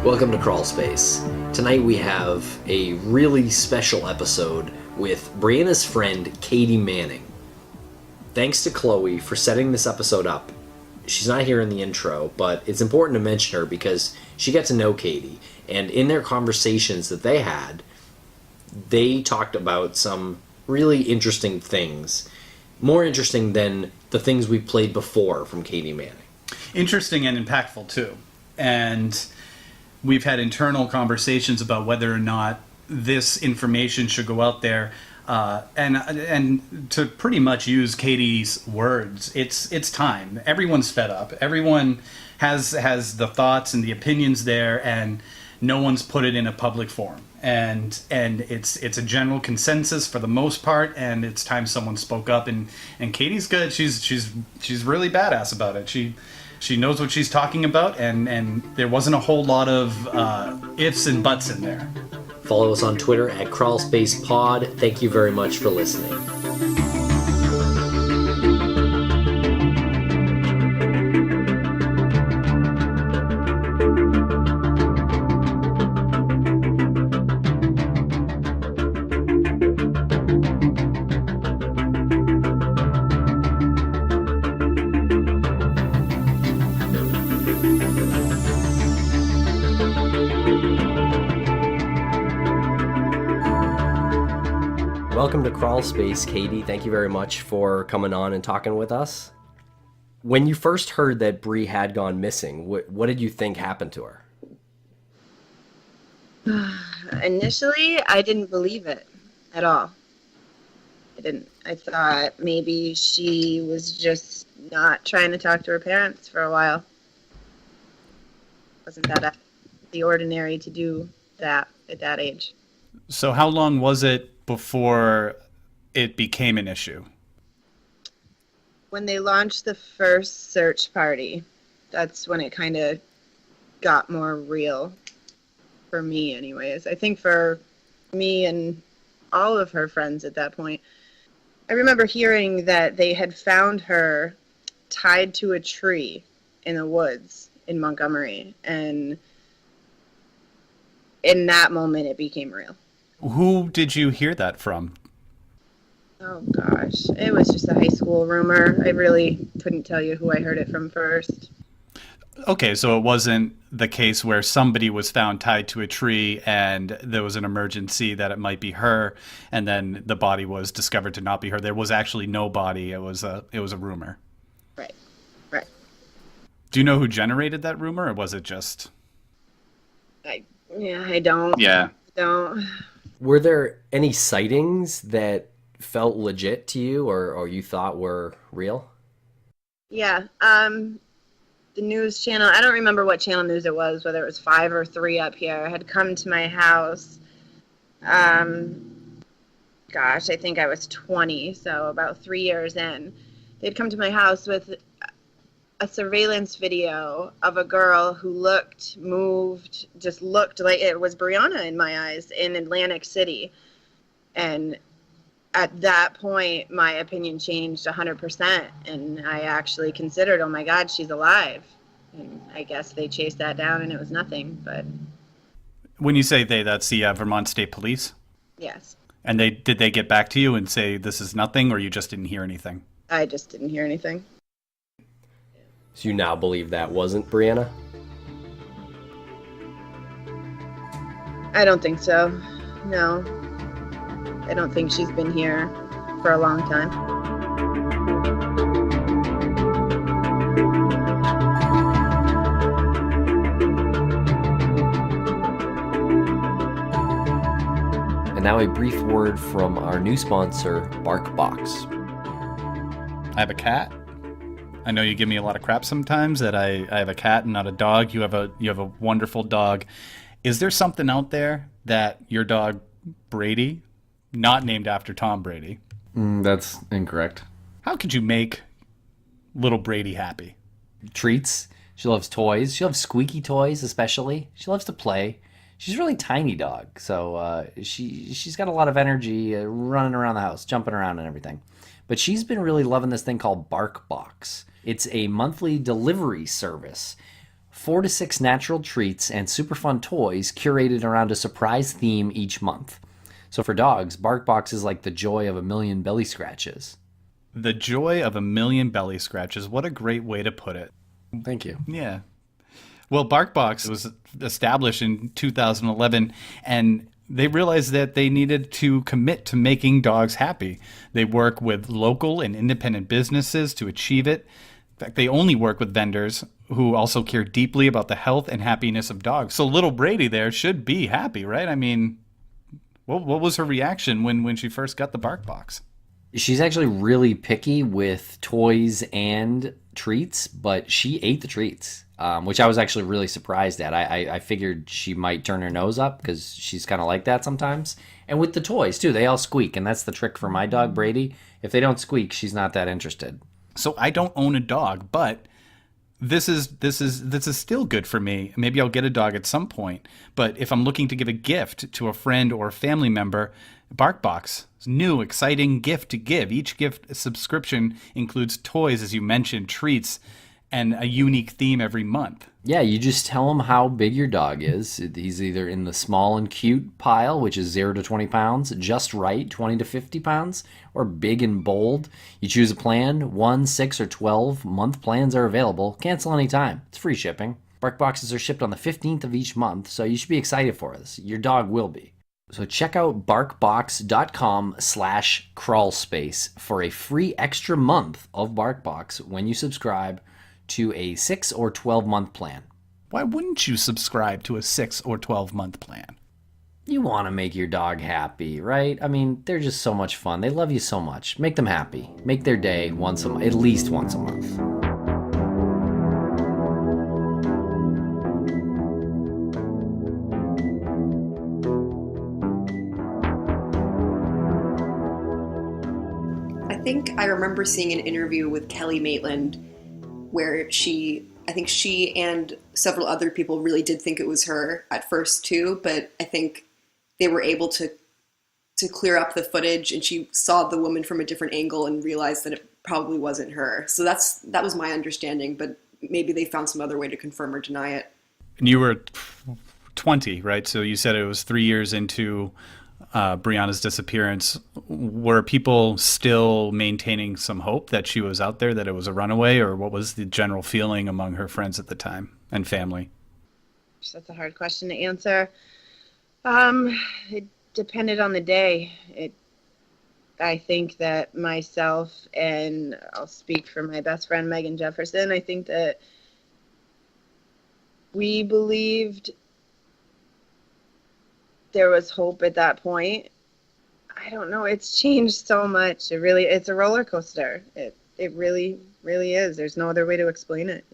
Welcome to Crawlspace. Tonight we have a really special episode with Brianna's friend, Katie Manning. Thanks to Chloe for setting this episode up. She's not here in the intro, but it's important to mention her because she got to know Katie, and in their conversations that they had, they talked about some really interesting things. More interesting than the things we played before from Katie Manning. Interesting and impactful, too. And we've had internal conversations about whether or not this information should go out there. And to pretty much use Katie's words, it's time. Everyone's fed up. Everyone has the thoughts and the opinions there, and no one's put it in a public forum. And it's a general consensus for the most part, and it's time someone spoke up. And Katie's good. She's really badass about it. She knows what she's talking about, and there wasn't a whole lot of ifs and buts in there. Follow us on Twitter at CrawlspacePod. Thank you very much for listening. Welcome to Crawlspace, Katie. Thank you very much for coming on and talking with us. When you first heard that Bri had gone missing, what did you think happened to her? Initially, I didn't believe it at all. I didn't. I thought maybe she was just not trying to talk to her parents for a while. Wasn't that out of the ordinary to do that at that age? So how long was it before it became an issue? When they launched the first search party, that's when it kind of got more real for me anyways. I think for me and all of her friends at that point, I remember hearing that they had found her tied to a tree in the woods in Montgomery, and in that moment it became real. Who did you hear that from? Oh gosh, it was just a high school rumor. I really couldn't tell you who I heard it from first. Okay, so it wasn't the case where somebody was found tied to a tree and there was an emergency that it might be her, and then the body was discovered to not be her. There was actually no body. It was a rumor. Right. Do you know who generated that rumor, or was it just? I don't. Yeah. Don't. Were there any sightings that felt legit to you or you thought were real? Yeah. The news channel, I don't remember what channel news it was, whether it was 5 or 3 up here, had come to my house. Gosh, I think I was 20, so about 3 years in. They'd come to my house with a surveillance video of a girl who just looked like it was Brianna in my eyes in Atlantic City. And at that point, my opinion changed 100%. And I actually considered, oh my God, she's alive. And I guess they chased that down and it was nothing, but. When you say they, that's the Vermont State Police? Yes. And did they get back to you and say this is nothing, or you just didn't hear anything? I just didn't hear anything. So you now believe that wasn't Brianna? I don't think so. No. I don't think she's been here for a long time. And now a brief word from our new sponsor, BarkBox. I have a cat. I know you give me a lot of crap sometimes that I have a cat and not a dog. You have a wonderful dog. Is there something out there that your dog Brady, not named after Tom Brady? That's incorrect. How could you make little Brady happy? Treats. She loves toys. She loves squeaky toys especially. She loves to play. She's a really tiny dog, so she's got a lot of energy running around the house, jumping around and everything. But she's been really loving this thing called BarkBox. It's a monthly delivery service 4 to 6 natural treats and super fun toys curated around a surprise theme each month. So for dogs, BarkBox is like the joy of a million belly scratches. The joy of a million belly scratches. What a great way to put it. Thank you. Yeah. Well, BarkBox was established in 2011, and they realized that they needed to commit to making dogs happy. They work with local and independent businesses to achieve it. In fact, they only work with vendors who also care deeply about the health and happiness of dogs. So little Brady there should be happy, right? I mean, what was her reaction when she first got the BarkBox? She's actually really picky with toys and treats, but she ate the treats, which I was actually really surprised at. I figured she might turn her nose up because she's kind of like that sometimes. And with the toys, too, they all squeak, and that's the trick for my dog, Brady. If they don't squeak, she's not that interested. So I don't own a dog, but this is still good for me. Maybe I'll get a dog at some point. But if I'm looking to give a gift to a friend or a family member, BarkBox, new exciting gift to give. Each gift subscription includes toys, as you mentioned, treats, and a unique theme every month. Yeah, you just tell him how big your dog is. He's either in the small and cute pile, which is 0 to 20 pounds, just right, 20 to 50 pounds, or big and bold. You choose a plan. 1, 6, or 12-month plans are available. Cancel anytime. It's free shipping. BarkBoxes are shipped on the 15th of each month, so you should be excited for this. Your dog will be. So check out barkbox.com/crawlspace for a free extra month of BarkBox when you subscribe to a 6 or 12-month plan. Why wouldn't you subscribe to a 6 or 12-month plan? You want to make your dog happy, right? I mean, they're just so much fun. They love you so much. Make them happy. Make their day at least once a month. I think I remember seeing an interview with Chloe Maitland where I think she and several other people really did think it was her at first too, but I think they were able to clear up the footage, and she saw the woman from a different angle and realized that it probably wasn't her. So that was my understanding, but maybe they found some other way to confirm or deny it. And you were 20, right? So you said it was 3 years into Brianna's disappearance. Were people still maintaining some hope that she was out there, that it was a runaway, or what was the general feeling among her friends at the time and family? That's a hard question to answer. It depended on the day. I think that myself, and I'll speak for my best friend Megan Jefferson, I think that we believed there was hope at that point. I don't know. It's changed so much. It's a roller coaster. It really, really is. There's no other way to explain it.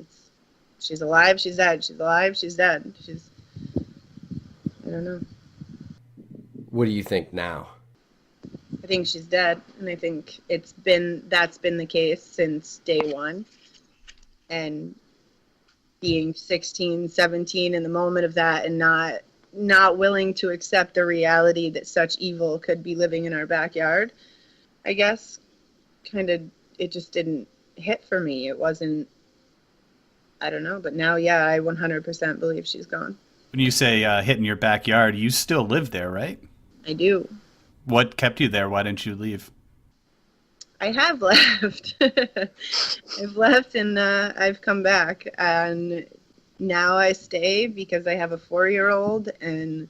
She's alive, she's dead. She's alive, she's dead. I don't know. What do you think now? I think she's dead, and I think that's been the case since day one. And being 16, 17 in the moment of that, and not willing to accept the reality that such evil could be living in our backyard, I guess, it just didn't hit for me. It wasn't, I don't know, but now, yeah, I 100% believe she's gone. When you say hit in your backyard, you still live there, right? I do. What kept you there? Why didn't you leave? I have left. I've left, and I've come back, and now I stay because I have a 4-year-old, and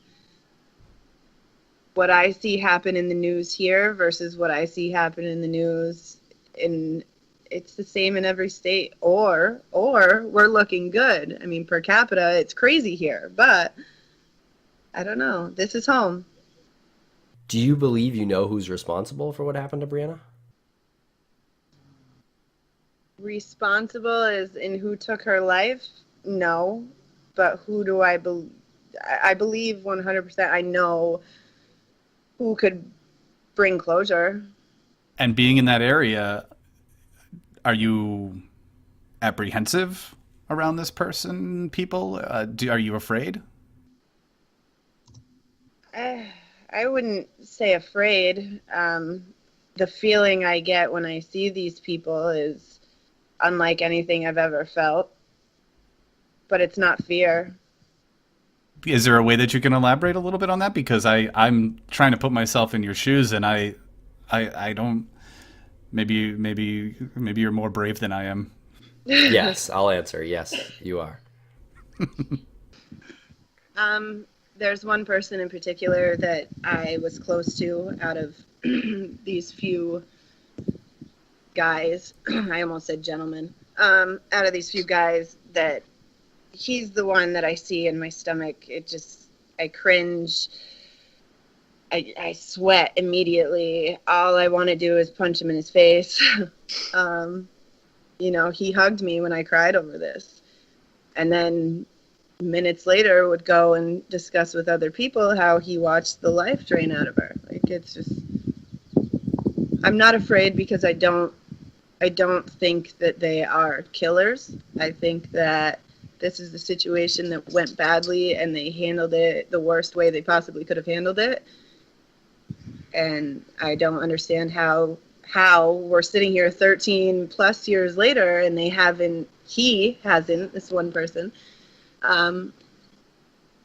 what I see happen in the news here versus what I see happen in the news, and it's the same in every state, or we're looking good. I mean, per capita, it's crazy here, but I don't know. This is home. Do you believe you know who's responsible for what happened to Brianna? Responsible as in who took her life? No, but who do I believe? I believe 100%. I know who could bring closure. And being in that area, are you apprehensive around this person, people? Are you afraid? I wouldn't say afraid. The feeling I get when I see these people is unlike anything I've ever felt. but it's not fear. Is there a way that you can elaborate a little bit on that? Because I'm trying to put myself in your shoes, and I don't. Maybe you're more brave than I am. Yes, I'll answer. Yes, you are. There's one person in particular that I was close to out of these few guys. I almost said gentlemen. Out of these few guys, that he's the one that I see in my stomach. I cringe. I sweat immediately. All I want to do is punch him in his face. He hugged me when I cried over this. And then minutes later would go and discuss with other people how he watched the life drain out of her. Like, it's just, I'm not afraid because I don't think that they are killers. I think that this is the situation that went badly and they handled it the worst way they possibly could have handled it. And I don't understand how we're sitting here 13 plus years later and he hasn't, this one person,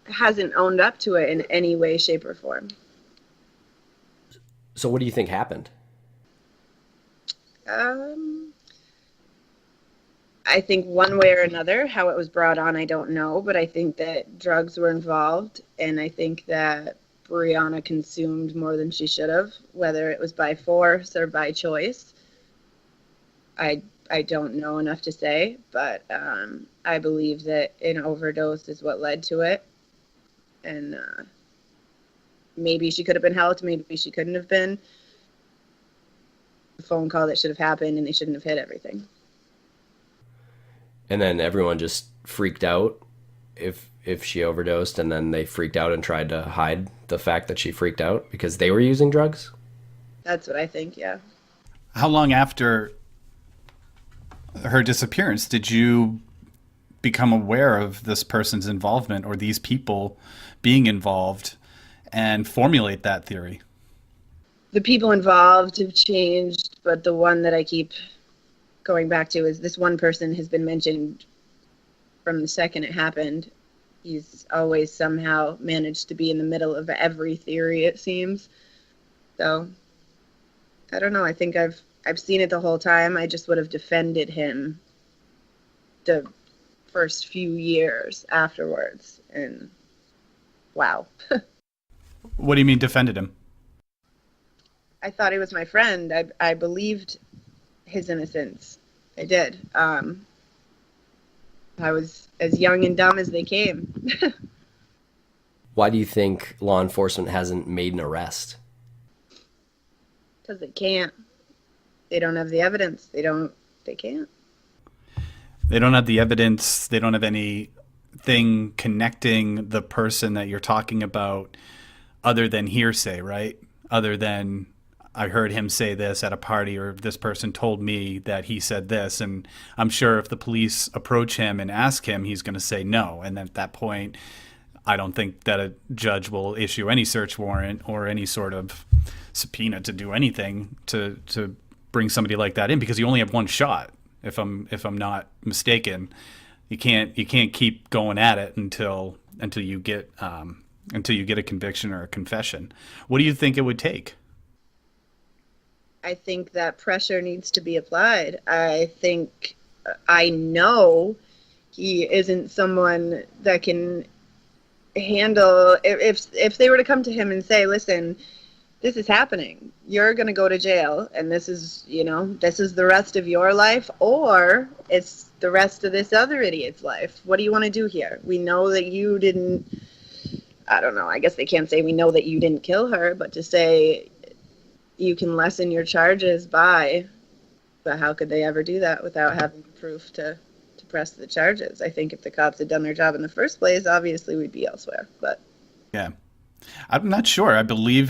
hasn't owned up to it in any way, shape, or form. So what do you think happened? I think one way or another, how it was brought on, I don't know, but I think that drugs were involved, and I think that Brianna consumed more than she should have, whether it was by force or by choice. I don't know enough to say, but I believe that an overdose is what led to it. And maybe she could have been helped, maybe she couldn't have been. A phone call that should have happened, and they shouldn't have hit everything. And then everyone just freaked out if she overdosed, and then they freaked out and tried to hide the fact that she freaked out because they were using drugs? That's what I think, yeah. How long after her disappearance did you become aware of this person's involvement or these people being involved and formulate that theory? The people involved have changed, but the one that I keep going back to is this one person has been mentioned from the second it happened. He's always somehow managed to be in the middle of every theory, it seems. So, I don't know. I think I've seen it the whole time. I just would have defended him the first few years afterwards. And wow. What do you mean defended him? I thought he was my friend. I believed his innocence. I did. I was as young and dumb as they came. Why do you think law enforcement hasn't made an arrest? Because they can't. They don't have the evidence. They can't. They don't have the evidence. They don't have anything connecting the person that you're talking about other than hearsay, right? Other than, I heard him say this at a party, or this person told me that he said this. And I'm sure if the police approach him and ask him, he's going to say no. And at that point, I don't think that a judge will issue any search warrant or any sort of subpoena to do anything to bring somebody like that in, because you only have one shot. If I'm not mistaken, you can't keep going at it until you get a conviction or a confession. What do you think it would take? I think that pressure needs to be applied. I know he isn't someone that can handle, if they were to come to him and say, listen, this is happening, you're going to go to jail, and this is the rest of your life, or it's the rest of this other idiot's life. What do you want to do here? We know that you didn't, I don't know, I guess they can't say we know that you didn't kill her, but to say you can lessen your charges but how could they ever do that without having proof to press the charges? I think if the cops had done their job in the first place, obviously we'd be elsewhere. But yeah, I'm not sure. I believe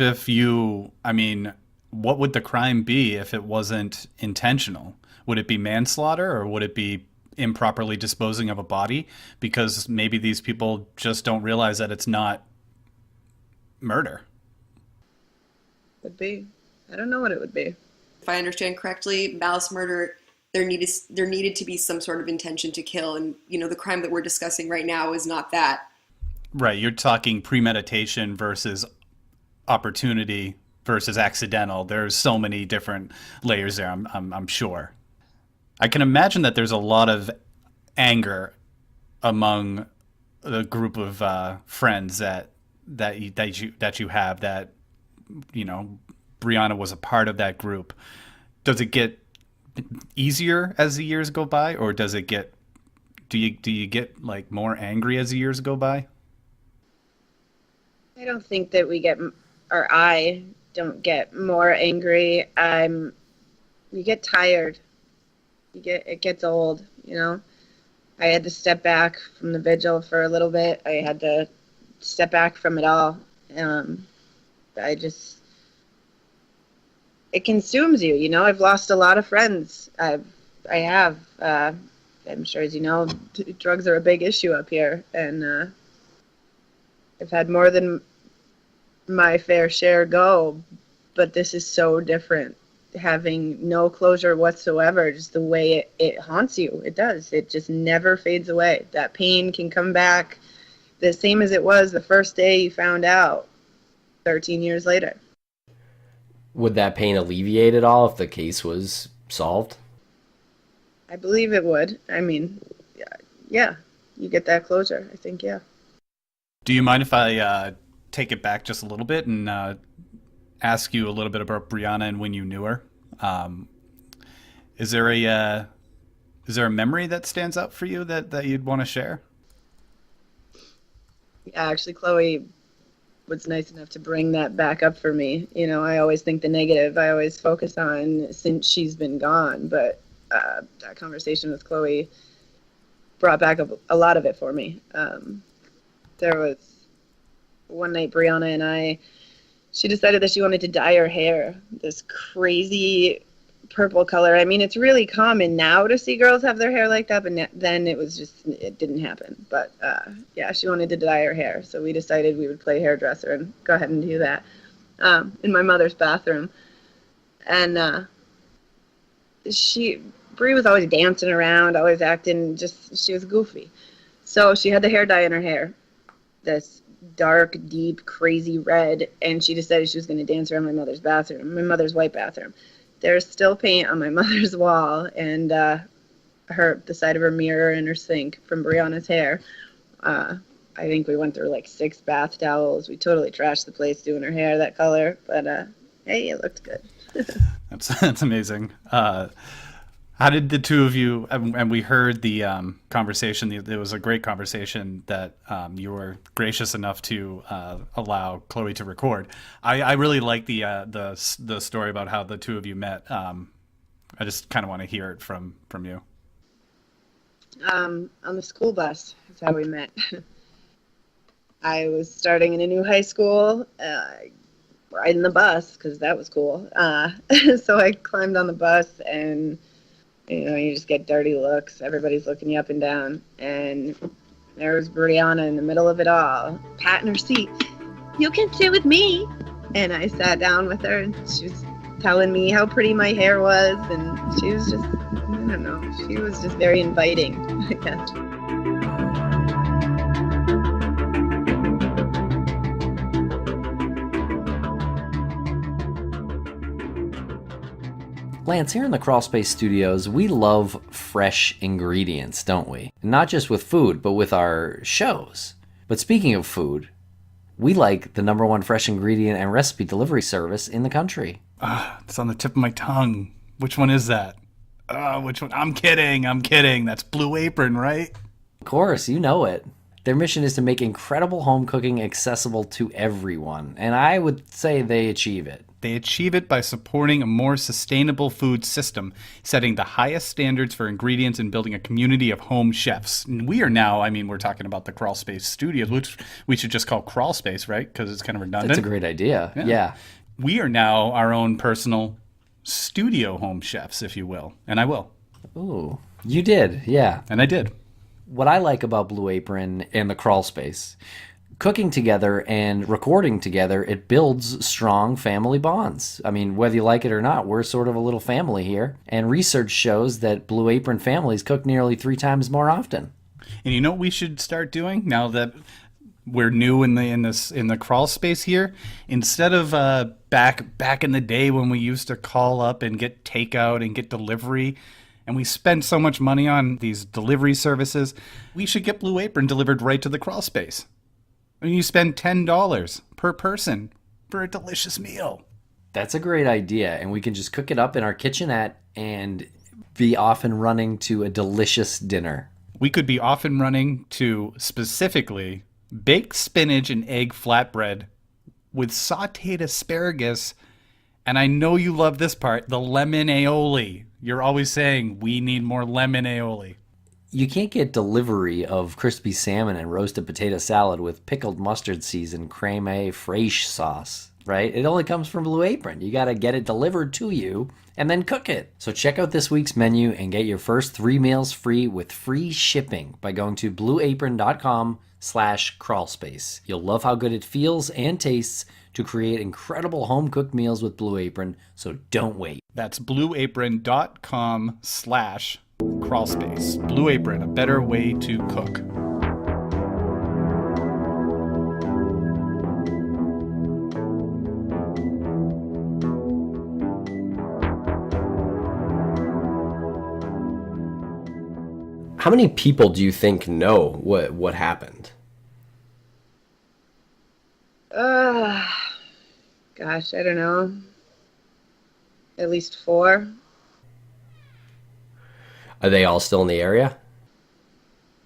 what would the crime be if it wasn't intentional? Would it be manslaughter, or would it be improperly disposing of a body? Because maybe these people just don't realize that it's not murder. Would be. I don't know what it would be. If I understand correctly, malice murder there needed to be some sort of intention to kill, and the crime that we're discussing right now is not that. Right, you're talking premeditation versus opportunity versus accidental. There's so many different layers there. I'm sure. I can imagine that there's a lot of anger among the group of friends that you have. That Brianna was a part of that group. Does it get easier as the years go by, or does it get? Do you get like more angry as the years go by? I don't think that I don't get more angry. You get tired. It gets old, I had to step back from the vigil for a little bit. I had to step back from it all. It consumes you, I've lost a lot of friends. I have. I'm sure, as you know, drugs are a big issue up here, and I've had more than my fair share go, but this is so different. Having no closure whatsoever, just the way it haunts you. It does. It just never fades away. That pain can come back the same as it was the first day you found out 13 years later. Would that pain alleviate at all if the case was solved? I believe it would. I mean, yeah, you get that closure. I think, yeah. Do you mind if I take it back just a little bit and ask you a little bit about Brianna and when you knew her? Is there a memory that stands out for you that you'd want to share? Yeah, actually, Chloe was nice enough to bring that back up for me. I always think the negative. I always focus on since she's been gone, but that conversation with Chloe brought back a lot of it for me. There was one night Brianna and she decided that she wanted to dye her hair this crazy purple color. I mean, it's really common now to see girls have their hair like that, but then it didn't happen. But yeah, she wanted to dye her hair. So we decided we would play hairdresser and go ahead and do that in my mother's bathroom. And Bri was always dancing around, always acting, she was goofy. So she had the hair dye in her hair, this dark, deep, crazy red, and she decided she was going to dance around my mother's white bathroom. There's still paint on my mother's wall, and the side of her mirror and her sink from Brianna's hair. I think we went through like 6 bath towels. We totally trashed the place doing her hair that color, but hey, it looked good. That's amazing. How did the two of you, and we heard the conversation, it was a great conversation that you were gracious enough to allow Chloe to record. I really like the story about how the two of you met. I just kind of want to hear it from you. On the school bus is how we met. I was starting in a new high school, riding the bus, because that was cool. So I climbed on the bus, and you just get dirty looks. Everybody's looking you up and down. And there was Brianna in the middle of it all, patting her seat. You can sit with me. And I sat down with her, and she was telling me how pretty my hair was. And she was just, I don't know, she was just very inviting, I guess. Lance, here in the Crawlspace studios, we love fresh ingredients, don't we? Not just with food, but with our shows. But speaking of food, we like the #1 fresh ingredient and recipe delivery service in the country. It's on the tip of my tongue. Which one is that? Which one? I'm kidding. That's Blue Apron, right? Of course, you know it. Their mission is to make incredible home cooking accessible to everyone, and I would say they achieve it. They achieve it by supporting a more sustainable food system, setting the highest standards for ingredients and building a community of home chefs. And we are now, we're talking about the Crawlspace Studios, which we should just call Crawlspace, right? Because it's kind of redundant. That's a great idea. Yeah. We are now our own personal studio home chefs, if you will. And I will. Ooh, you did, yeah. And I did. What I like about Blue Apron and the Crawlspace, cooking together and recording together, it builds strong family bonds. I mean, whether you like it or not, we're sort of a little family here. And research shows that Blue Apron families cook nearly 3 times more often. And you know what we should start doing now that we're new in the crawl space here? Instead of back in the day when we used to call up and get takeout and get delivery, and we spend so much money on these delivery services, we should get Blue Apron delivered right to the crawl space. I mean, you spend $10 per person for a delicious meal. That's a great idea, and we can just cook it up in our kitchenette and be off and running to a delicious dinner. We could be off and running to specifically baked spinach and egg flatbread with sauteed asparagus. And I know you love this part, the lemon aioli. You're always saying, we need more lemon aioli. You can't get delivery of crispy salmon and roasted potato salad with pickled mustard seeds and creme fraiche sauce, right? It only comes from Blue Apron. You got to get it delivered to you and then cook it. So check out this week's menu and get your first 3 meals free with free shipping by going to blueapron.com/crawlspace. You'll love how good it feels and tastes to create incredible home-cooked meals with Blue Apron, so don't wait. That's blueapron.com/crawlspace. Blue Apron, a better way to cook. How many people do you think know what happened? Gosh, I don't know. At least 4. Are they all still in the area?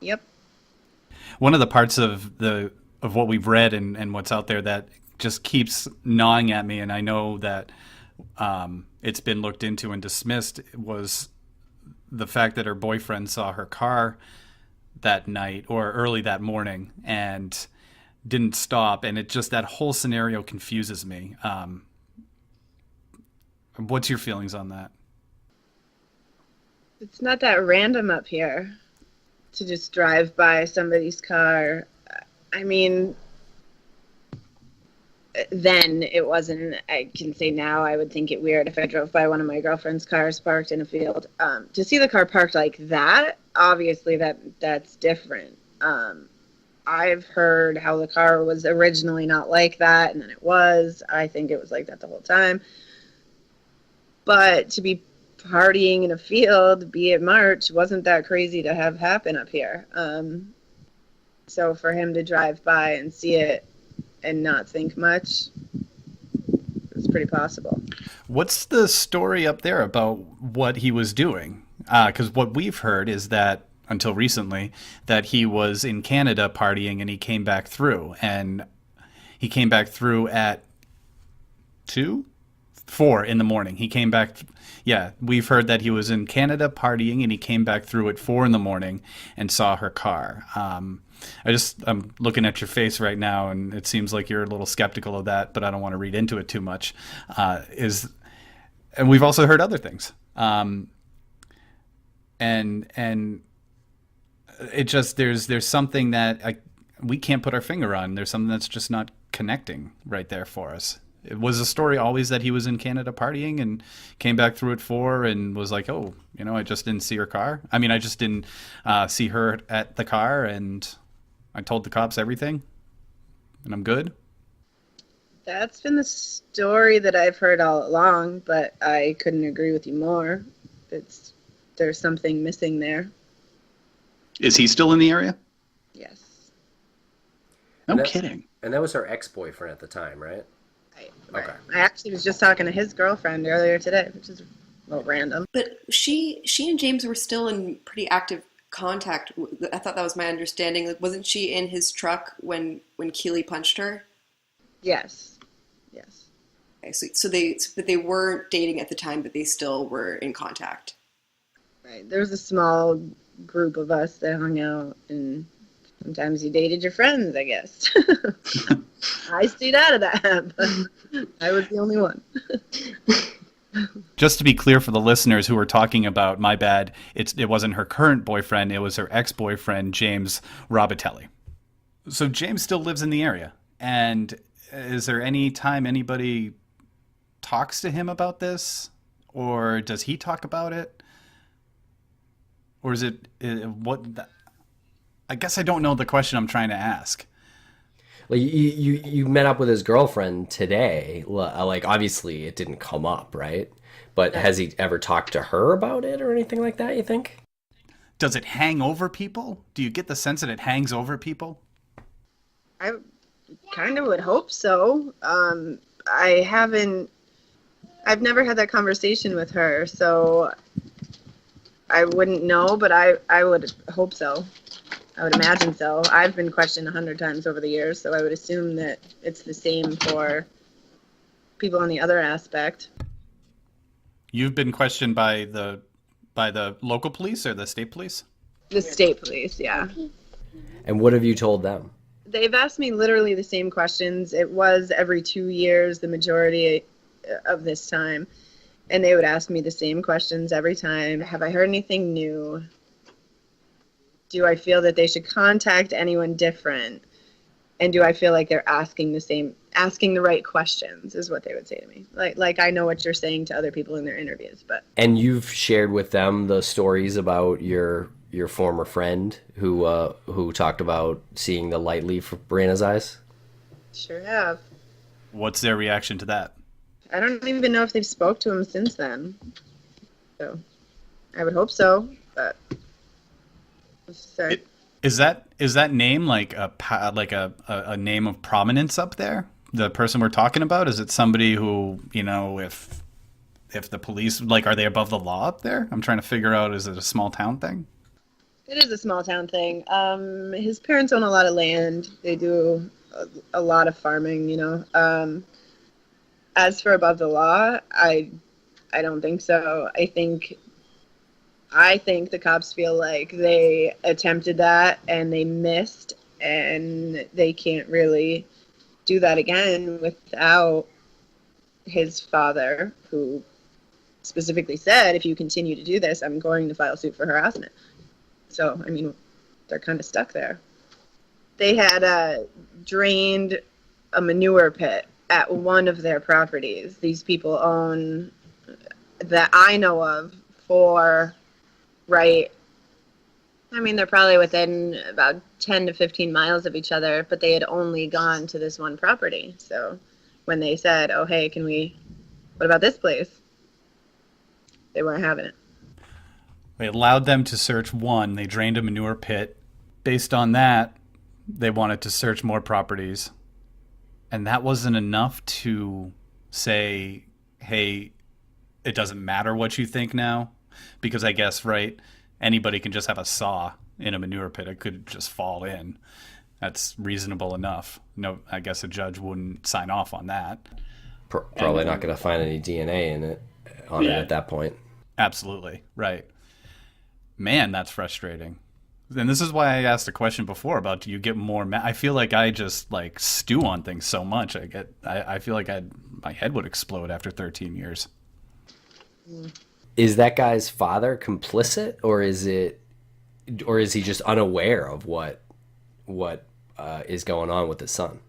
Yep. One of the parts of what we've read and what's out there that just keeps gnawing at me, and I know that it's been looked into and dismissed, was the fact that her boyfriend saw her car that night or early that morning and didn't stop, and it just, that whole scenario confuses me. What's your feelings on that? It's not that random up here to just drive by somebody's car. I mean, then it wasn't. I can say now I would think it weird if I drove by one of my girlfriend's cars parked in a field. To see the car parked like that, obviously that's different. I've heard how the car was originally not like that, and then it was. I think it was like that the whole time. But to be partying in a field, be it March, wasn't that crazy to have happen up here. So for him to drive by and see it and not think much, it's pretty possible. What's the story up there about what he was doing? Because what we've heard is that, until recently, that he was in Canada partying and he came back through. And he came back through at 4 in the morning. He came back. Yeah, we've heard that he was in Canada partying and he came back through at 4 in the morning and saw her car. I'm looking at your face right now, and it seems like you're a little skeptical of that, but I don't want to read into it too much. And we've also heard other things. And it just, there's something that we can't put our finger on. There's something that's just not connecting right there for us. It was the story always that he was in Canada partying and came back through at 4 and was like, oh, I just didn't see her car. I mean, I just didn't see her at the car, and I told the cops everything, and I'm good. That's been the story that I've heard all along, but I couldn't agree with you more. There's something missing there. Is he still in the area? Yes. No kidding. And that was her ex-boyfriend at the time, right? Right. Okay. I actually was just talking to his girlfriend earlier today, which is a little random. But she and James were still in pretty active contact. I thought that was my understanding. Like, wasn't she in his truck when Keely punched her? Yes. Okay, but they weren't dating at the time, but they still were in contact. Right. There was a small group of us that hung out, and sometimes you dated your friends, I guess. I stayed out of that, but I was the only one. Just to be clear for the listeners who are talking about, my bad, it wasn't her current boyfriend, it was her ex-boyfriend, James Robitelli. So James still lives in the area. And is there any time anybody talks to him about this? Or does he talk about it? Or is it what? I guess I don't know the question I'm trying to ask. Like you met up with his girlfriend today. Like obviously it didn't come up, right? But has he ever talked to her about it or anything like that, you think? Does it hang over people? Do you get the sense that it hangs over people? I kind of would hope so. I've never had that conversation with her, so I wouldn't know, but I would hope so. I would imagine so. I've been questioned 100 times over the years, so I would assume that it's the same for people on the other aspect. You've been questioned by the local police or the state police? The state police, yeah. And what have you told them? They've asked me literally the same questions. It was every 2 years, the majority of this time. And they would ask me the same questions every time. Have I heard anything new? Do I feel that they should contact anyone different? And do I feel like they're asking the right questions is what they would say to me. Like I know what you're saying to other people in their interviews, but. And you've shared with them the stories about your former friend who talked about seeing the light leave Brianna's eyes? Sure have. What's their reaction to that? I don't even know if they've spoke to him since then. So I would hope so, but sorry. Is that name like a name of prominence up there? The person we're talking about, is it somebody who, if the police, like, are they above the law up there? I'm trying to figure out, is it a small town thing? It is a small town thing. His parents own a lot of land. They do a lot of farming, As for above the law, I don't think so. I think the cops feel like they attempted that and they missed, and they can't really do that again without his father, who specifically said, if you continue to do this, I'm going to file suit for harassment. So, I mean, they're kind of stuck there. They had drained a manure pit at one of their properties. These people own, that I know of, 4, right? I mean, they're probably within about 10 to 15 miles of each other, but they had only gone to this one property. So when they said, oh, hey, what about this place? They weren't having it. They allowed them to search one. They drained a manure pit. Based on that, they wanted to search more properties. And that wasn't enough to say, hey, it doesn't matter what you think now. Because I guess, right, anybody can just have a saw in a manure pit. It could just fall in. That's reasonable enough. No, I guess a judge wouldn't sign off on that. Probably not going to find any DNA in it on it at that point. Absolutely, right. Man, that's frustrating. And this is why I asked the question before about, do you get more I feel like I just like stew on things so much. I feel like my head would explode after 13 years. Is that guy's father complicit, or is he just unaware of what is going on with his son?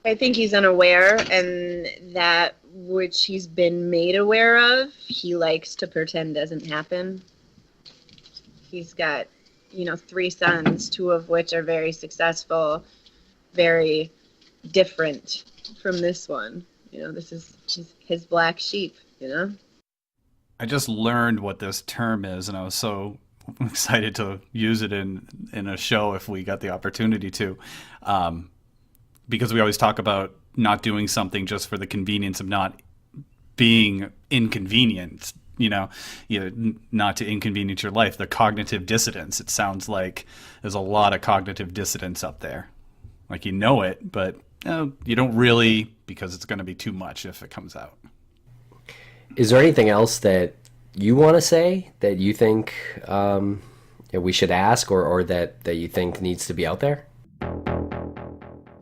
I think he's unaware, and that which he's been made aware of, he likes to pretend doesn't happen. He's got, 3 sons, 2 of which are very successful, very different from this one. This is his black sheep, I just learned what this term is, and I was so excited to use it in a show if we got the opportunity to. Because we always talk about not doing something just for the convenience of not being inconvenienced, not to inconvenience your life. The cognitive dissonance. It sounds like there's a lot of cognitive dissonance up there. Like you know it, but you don't really, because it's going to be too much if it comes out. Is there anything else that you want to say that you think we should ask, or that you think needs to be out there?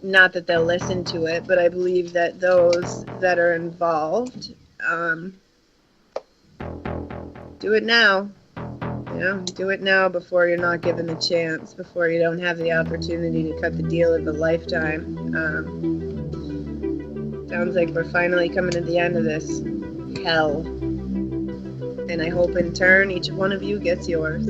Not that they'll listen to it, but I believe that those that are involved do it now. Do it now before you're not given the chance, before you don't have the opportunity to cut the deal of a lifetime. Sounds like we're finally coming to the end of this hell. And I hope in turn each one of you gets yours.